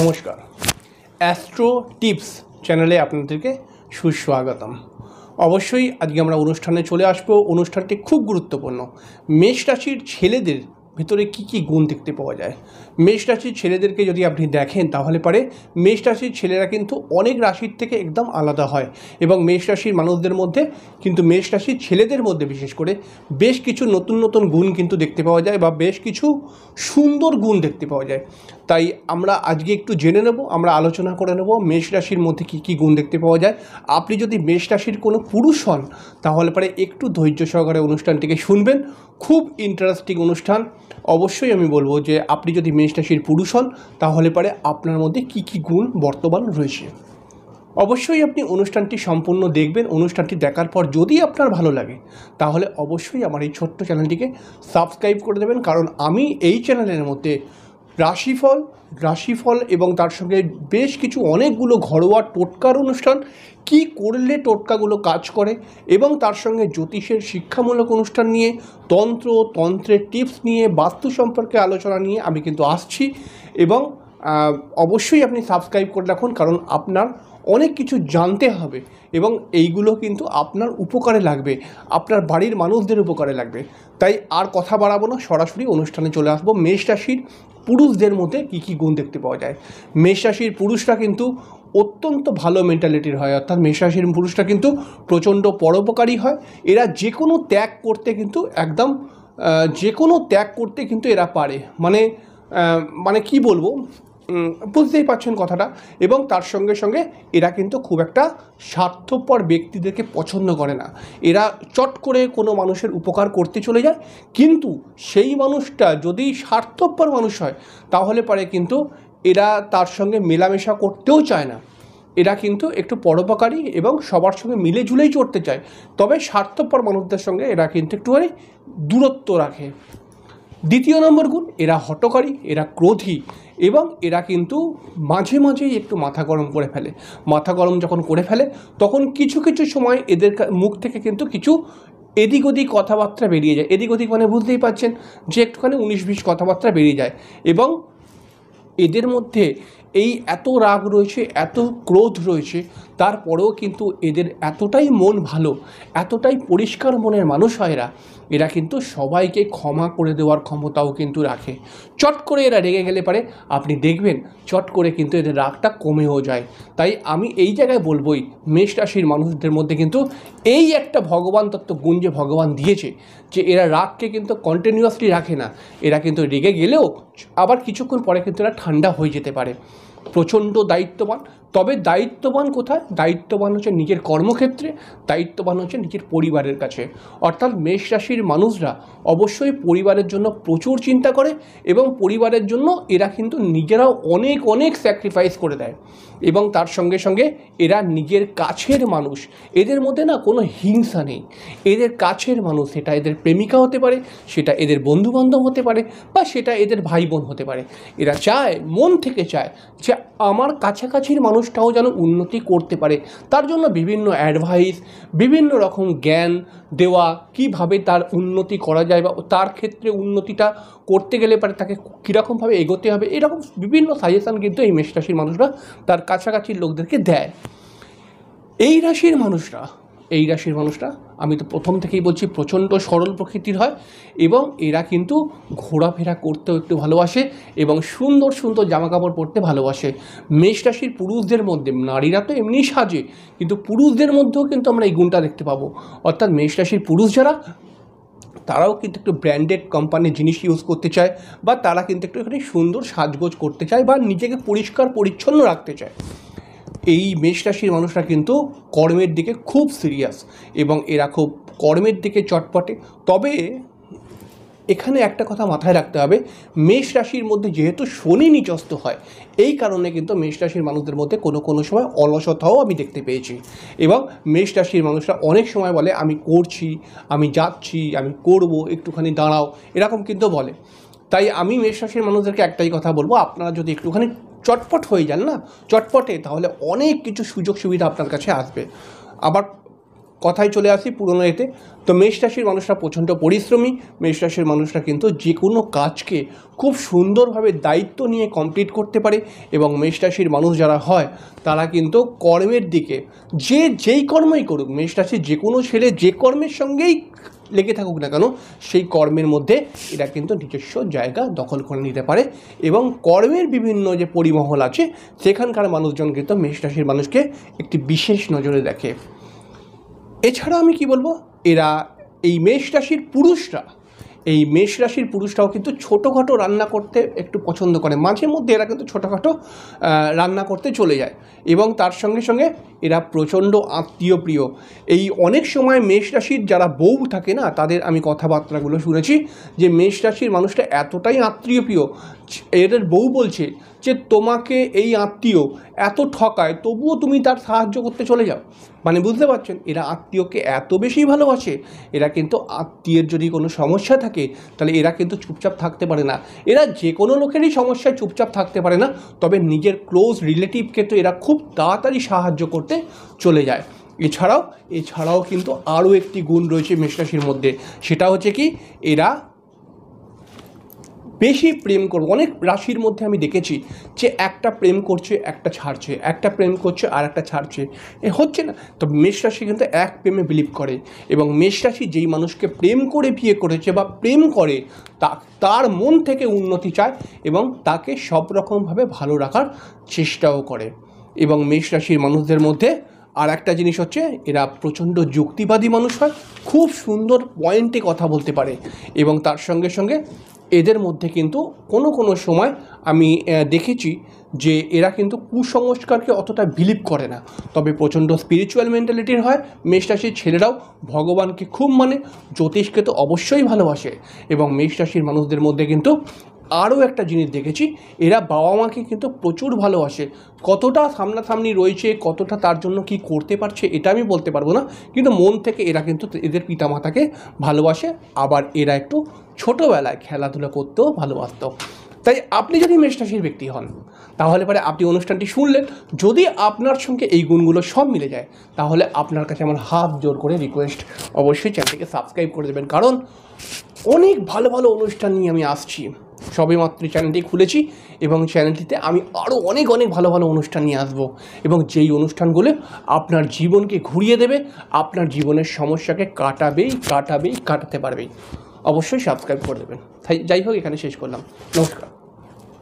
নমস্কার, astro tips চ্যানেলে আপনাদেরকে সুস্বাগতম। অবশ্যই আজকে আমরা অনুষ্ঠানে চলে আসবো। অনুষ্ঠানটি খুব গুরুত্বপূর্ণ। মেষ রাশির ছেলেদের ভিতরে কি কি গুণ দেখতে পাওয়া যায়। মেষ রাশির ছেলেদেরকে যদি আপনি দেখেন তাহলে পরে মেষ রাশির ছেলেরা কিন্তু অনেক রাশির থেকে একদম আলাদা হয় এবং মেষ রাশির মানুষদের মধ্যে কিন্তু মেষ রাশির ছেলেদের মধ্যে বিশেষ করে বেশ কিছু নতুন নতুন গুণ কিন্তু দেখতে পাওয়া যায় বা বেশ কিছু সুন্দর গুণ দেখতে পাওয়া যায়। তাই আমরা আজকে একটু জেনে নেব, আমরা আলোচনা করে নেব মেষ রাশির মধ্যে কী কী গুণ দেখতে পাওয়া যায়। আপনি যদি মেষ রাশির কোনো পুরুষ হন তাহলে পরে একটু ধৈর্য সহকারে অনুষ্ঠানটিকে শুনবেন। খুব ইন্টারেস্টিং অনুষ্ঠান। অবশ্যই আমি বলবো যে আপনি যদি মেষ রাশির পুরুষ হন তাহলে পরে আপনার মধ্যে কী কী গুণ বর্তমান রয়েছে। অবশ্যই আপনি অনুষ্ঠানটি সম্পূর্ণ দেখবেন। অনুষ্ঠানটি দেখার পর যদি আপনার ভালো লাগে তাহলে অবশ্যই আমার এই ছোট্ট চ্যানেলটিকে সাবস্ক্রাইব করে দেবেন, কারণ আমি এই চ্যানেলের মধ্যে রাশিফল এবং তার সঙ্গে বেশ কিছু অনেকগুলো ঘরোয়া টোটকার অনুষ্ঠান, কি করলে টোটকাগুলো কাজ করে, এবং তার সঙ্গে জ্যোতিষের শিক্ষামূলক অনুষ্ঠান নিয়ে, তন্ত্রের টিপস নিয়ে, বাস্তু সম্পর্কে আলোচনা নিয়ে আমি কিন্তু আসছি। এবং অবশ্যই আপনি সাবস্ক্রাইব করে রাখুন, কারণ আপনার অনেক কিছু জানতে হবে এবং এইগুলো কিন্তু আপনার উপকারে লাগবে, আপনার বাড়ির মানুষদের উপকারে লাগবে। তাই আর কথা বাড়াবো না, সরাসরি অনুষ্ঠানে চলে আসবো। মেষ রাশির পুরুষদের মধ্যে কী কী গুণ দেখতে পাওয়া যায়। মেষ রাশির পুরুষরা কিন্তু অত্যন্ত ভালো মেন্টালিটির হয়, অর্থাৎ মেষ রাশির পুরুষরা কিন্তু প্রচণ্ড পরোপকারী হয়। এরা যে কোনো ত্যাগ করতে কিন্তু এরা পারে, মানে কি বলবো, বুঝতেই পারছেন কথাটা। এবং তার সঙ্গে সঙ্গে এরা কিন্তু খুব একটা স্বার্থপর ব্যক্তিদেরকে পছন্দ করে না। এরা চট করে কোনো মানুষের উপকার করতে চলে যায়, কিন্তু সেই মানুষটা যদি স্বার্থপর মানুষ হয় তাহলে পরে কিন্তু এরা তার সঙ্গে মেলামেশা করতেও চায় না। এরা কিন্তু একটু পরোপকারী এবং সবার সঙ্গে মিলে ঝুলেই চড়তে চায়, তবে স্বার্থপর মানুষদের সঙ্গে এরা কিন্তু একটুখানি দূরত্ব রাখে। দ্বিতীয় নম্বর গুণ, এরা হঠকারী, এরা ক্রোধী এবং এরা কিন্তু মাঝে মাঝেই একটু মাথা গরম করে ফেলে। মাথা গরম যখন করে ফেলে তখন কিছু কিছু সময় এদের মুখ থেকে কিন্তু কিছু এদিক ওদিক কথাবার্তা বেরিয়ে যায়। এদিক ওদিক মানে বুঝতেই পারছেন যে একটুখানি 19-20 কথাবার্তা বেরিয়ে যায়। এবং এদের মধ্যে এই এত রাগ রয়েছে, এত ক্রোধ রয়েছে, তারপরেও কিন্তু এদের এতটাই মন ভালো, এতটাই পরিষ্কার মনের মানুষ হয় এরা কিন্তু সবাইকে ক্ষমা করে দেওয়ার ক্ষমতাও কিন্তু রাখে। চট করে এরা রেগে গেলে পারে আপনি দেখবেন চট করে কিন্তু এদের রাগটা কমেও যায়। তাই আমি এই জায়গায় বলবোই, মেষ রাশির মানুষদের মধ্যে কিন্তু এই একটা ভগবান তত্ত্ব গুণ যে ভগবান দিয়েছে, যে এরা রাগকে কিন্তু কন্টিনিউয়াসলি রাখে না। এরা কিন্তু রেগে গেলেও আবার কিছুক্ষণ পরে কিন্তু এরা ঠান্ডা হয়ে যেতে পারে। প্রচণ্ড দায়িত্ববান, তবে দায়িত্ববান কোথায়? দায়িত্ববান হচ্ছে নিজের কর্মক্ষেত্রে, দায়িত্ববান হচ্ছে নিজের পরিবারের কাছে। অর্থাৎ মেষ রাশির মানুষরা অবশ্যই পরিবারের জন্য প্রচুর চিন্তা করে এবং পরিবারের জন্য এরা কিন্তু নিজেরাও অনেক অনেক স্যাক্রিফাইস করে দেয়। এবং তার সঙ্গে সঙ্গে এরা নিজের কাছের মানুষ, এদের মধ্যে না কোনো হিংসা নেই। এদের কাছের মানুষ, সেটা এদের প্রেমিকা হতে পারে, সেটা এদের বন্ধুবান্ধব হতে পারে, বা সেটা এদের ভাই বোন হতে পারে। এরা চায়, মন থেকে চায় যে আমার কাছাকাছির মানুষটাও যেন উন্নতি করতে পারে। তার জন্য বিভিন্ন অ্যাডভাইস, বিভিন্ন রকম জ্ঞান দেওয়া, কিভাবে তার উন্নতি করা যায় বা তার ক্ষেত্রে উন্নতিটা করতে গেলে পারে তাকে কীরকমভাবে এগোতে হবে, এরকম বিভিন্ন সাজেশান কিন্তু এই মেষ রাশির মানুষরা তার কাছাকাছির লোকদেরকে দেয়। এই রাশির মানুষরা আমি তো প্রথম থেকেই বলছি প্রচণ্ড সরল প্রকৃতির হয় এবং এরা কিন্তু ঘোরাফেরা করতেও একটু ভালোবাসে এবং সুন্দর সুন্দর জামাকাপড় পরতে ভালোবাসে। মেষ রাশির পুরুষদের মধ্যে, নারীরা তো এমনি সাজে, কিন্তু পুরুষদের মধ্যেও কিন্তু আমরা এই গুণটা দেখতে পাবো। অর্থাৎ মেষ রাশির পুরুষ যারা, তারাও কিন্তু একটু ব্র্যান্ডেড কোম্পানির জিনিস ইউজ করতে চায়, বা তারা কিন্তু একটু এখানে সুন্দর সাজগোজ করতে চায় বা নিজেকে পরিষ্কার পরিচ্ছন্ন রাখতে চায়। এই মেষ রাশির মানুষরা কিন্তু কর্মের দিকে খুব সিরিয়াস এবং এরা খুব কর্মের দিকে চটপটে। তবে এখানে একটা কথা মাথায় রাখতে হবে, মেষ রাশির মধ্যে যেহেতু শনি নিচস্থ হয়, এই কারণে কিন্তু মেষ রাশির মানুষদের মধ্যে কোনো সময় অলসতাও আমি দেখতে পেয়েছি। এবং মেষ রাশির মানুষরা অনেক সময় বলে আমি করছি, আমি যাচ্ছি, আমি করব, একটুখানি দাঁড়াও, এরকম কিন্তু বলে। তাই আমি মেষ রাশির মানুষদেরকে একটাই কথা বলবো, আপনারা যদি একটুখানি চটপট হয়ে যান না, চটপটে, তাহলে অনেক কিছু সুযোগ সুবিধা আপনার কাছে আসবে। আবার কথায় চলে আসি পুরনো এতে। তো মেষ রাশির মানুষরা প্রচণ্ড পরিশ্রমী। মেষ রাশির মানুষরা কিন্তু যে কোনো কাজকে খুব সুন্দরভাবে দায়িত্ব নিয়ে কমপ্লিট করতে পারে এবং মেষ রাশির মানুষ যারা হয় তারা কিন্তু কর্মের দিকে যেই কর্মই করুক, মেষ রাশির যে কোনো ছেলে যে কর্মের সঙ্গেই লেগে থাকুক না কেন, সেই কর্মের মধ্যে এরা কিন্তু নিজস্ব জায়গা দখল করে নিতে পারে এবং কর্মের বিভিন্ন যে পরিমহল আছে সেখানকার মানুষজন কিন্তু মেষ রাশির মানুষকে একটি বিশেষ নজরে দেখে। এছাড়া আমি কি বলবো, এরা এই মেষ রাশির পুরুষরাও কিন্তু ছোটোখাটো রান্না করতে একটু পছন্দ করে। মাঝে মধ্যে এরা কিন্তু ছোটোখাটো রান্না করতে চলে যায় এবং তার সঙ্গে সঙ্গে এরা প্রচণ্ড আত্মীয় প্রিয়। এই অনেক সময় মেষ রাশির যারা বউ থাকে না, তাদের আমি কথাবার্তাগুলো শুনেছি যে মেষ রাশির মানুষটা এতটাই আত্মীয় প্রিয়, এদের বউ বলছে যে তোমাকে এই আত্মীয় এত ঠকায় তবুও তুমি তার সাহায্য করতে চলে যাও। মানে বুঝতে পারছেন, এরা আত্মীয়কে এত বেশি ভালোবাসে। এরা কিন্তু আত্মীয়ের যদি কোনো সমস্যা থাকে তাহলে এরা কিন্তু চুপচাপ থাকতে পারে না। এরা যে কোনো লোকেরই সমস্যায় চুপচাপ থাকতে পারে না, তবে নিজের ক্লোজ রিলেটিভকে তো এরা খুব তাড়াতাড়ি সাহায্য করতে চলে যায়। এছাড়াও কিন্তু আরও একটি গুণ রয়েছে মেষ রাশির মধ্যে, সেটা হচ্ছে কি এরা বেশি প্রেম করবো। অনেক রাশির মধ্যে আমি দেখেছি যে একটা প্রেম করছে একটা ছাড়ছে, একটা প্রেম করছে আর একটা ছাড়ছে, হচ্ছে না। তো মেষ রাশি কিন্তু এক প্রেমে বিলিভ করে এবং মেষ রাশি যেই মানুষকে প্রেম করে বিয়ে করেছে বা প্রেম করে তার মন থেকে উন্নতি চায় এবং তাকে সব রকমভাবে ভালো রাখার চেষ্টাও করে। এবং মেষ রাশির মানুষদের মধ্যে আর একটা জিনিস হচ্ছে এরা প্রচণ্ড যুক্তিবাদী মানুষ হয়, খুব সুন্দর পয়েন্টে কথা বলতে পারে এবং তার সঙ্গে সঙ্গে এদের মধ্যে কিন্তু কোনো সময় আমি দেখেছি যে এরা কিন্তু কুসংস্কারকে অতটা বিলিভ করে না, তবে প্রচণ্ড স্পিরিচুয়াল মেন্টালিটির হয়। মেষ রাশির ছেলেরাও ভগবানকে খুব মানে, জ্যোতিষকে তো অবশ্যই ভালোবাসে এবং মেষ রাশির মানুষদের মধ্যে কিন্তু আরও একটা জিনিস দেখেছি, এরা বাবা মাকে কিন্তু প্রচুর ভালোবাসে। কতটা সামনাসামনি রয়েছে, কতটা তার জন্য কি করতে পারছে এটা আমি বলতে পারবো না, কিন্তু মন থেকে এরা কিন্তু এদের পিতামাতাকে ভালোবাসে। আবার এরা একটু ছোটোবেলায় খেলাধুলা করতেও ভালোবাসত। তাই আপনি যদি মেষ রাশির ব্যক্তি হন তাহলে পরে আপনি অনুষ্ঠানটি শুনলেন, যদি আপনার সঙ্গে এই গুণগুলো সব মিলে যায় তাহলে আপনার কাছে আমার হাত জোর করে রিকোয়েস্ট, অবশ্যই চ্যানেলটিকে সাবস্ক্রাইব করে দেবেন, কারণ অনেক ভালো ভালো অনুষ্ঠান নিয়ে আমি আসছি। সবেমাত্র চ্যানেলটি খুলেছি এবং চ্যানেলটিতে আমি আরও অনেক ভালো ভালো অনুষ্ঠান নিয়ে আসবো এবং যেই অনুষ্ঠানগুলো আপনার জীবনকে ঘুরিয়ে দেবে, আপনার জীবনের সমস্যাকে কাটাতে পারবেই। অবশ্যই সাবস্ক্রাইব করে দেবেন। যাই হোক, এখানে শেষ করলাম। নমস্কার।